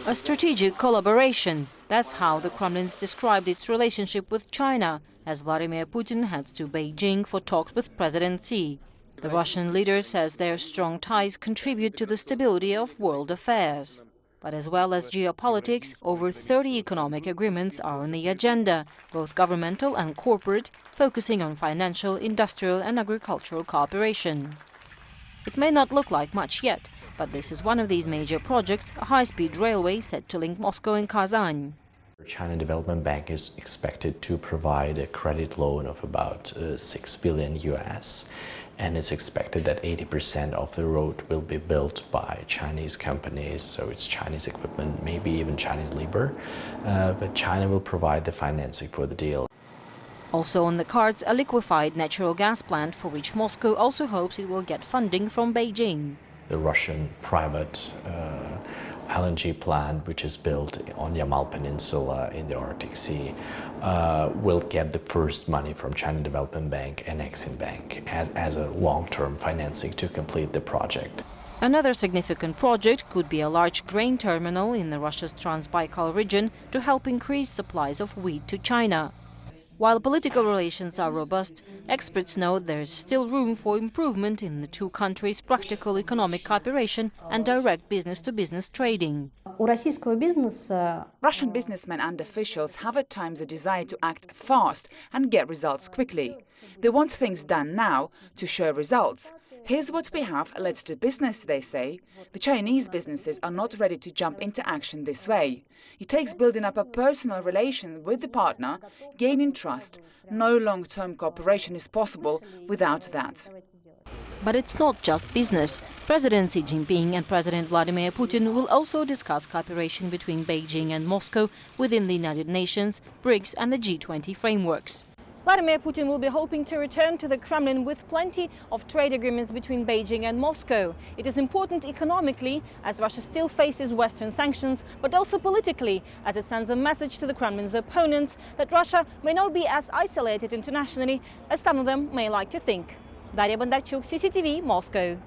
A strategic collaboration. That's how the Kremlin's described its relationship with China, as Vladimir Putin heads to Beijing for talks with President Xi. The Russian leader says their strong ties contribute to the stability of world affairs. But as well as geopolitics, over 30 economic agreements are on the agenda, both governmental and corporate, focusing on financial, industrial and agricultural cooperation. It may not look like much yet, but this is one of these major projects, a high-speed railway set to link Moscow and Kazan. The China Development Bank is expected to provide a credit loan of about 6 billion US, and it's expected that 80% of the road will be built by Chinese companies, so it's Chinese equipment, maybe even Chinese labor, but China will provide the financing for the deal. Also on the cards, a liquefied natural gas plant for which Moscow also hopes it will get funding from Beijing. The Russian private LNG plant, which is built on Yamal Peninsula in the Arctic Sea, will get the first money from China Development Bank and Exim Bank as a long-term financing to complete the project. Another significant project could be a large grain terminal in the Russia's Trans-Baikal region to help increase supplies of wheat to China. While political relations are robust, experts note there is still room for improvement in the two countries' practical economic cooperation and direct business-to-business trading. Russian businessmen and officials have at times a desire to act fast and get results quickly. They want things done now to show results. Here's what we have, let's do business, they say. The Chinese businesses are not ready to jump into action this way. It takes building up a personal relation with the partner, gaining trust. No long-term cooperation is possible without that. But it's not just business. President Xi Jinping and President Vladimir Putin will also discuss cooperation between Beijing and Moscow within the United Nations, BRICS and the G20 frameworks. Vladimir Putin will be hoping to return to the Kremlin with plenty of trade agreements between Beijing and Moscow. It is important economically, as Russia still faces Western sanctions, but also politically, as it sends a message to the Kremlin's opponents that Russia may not be as isolated internationally as some of them may like to think. Daria, Bondarchuk, CCTV, Moscow.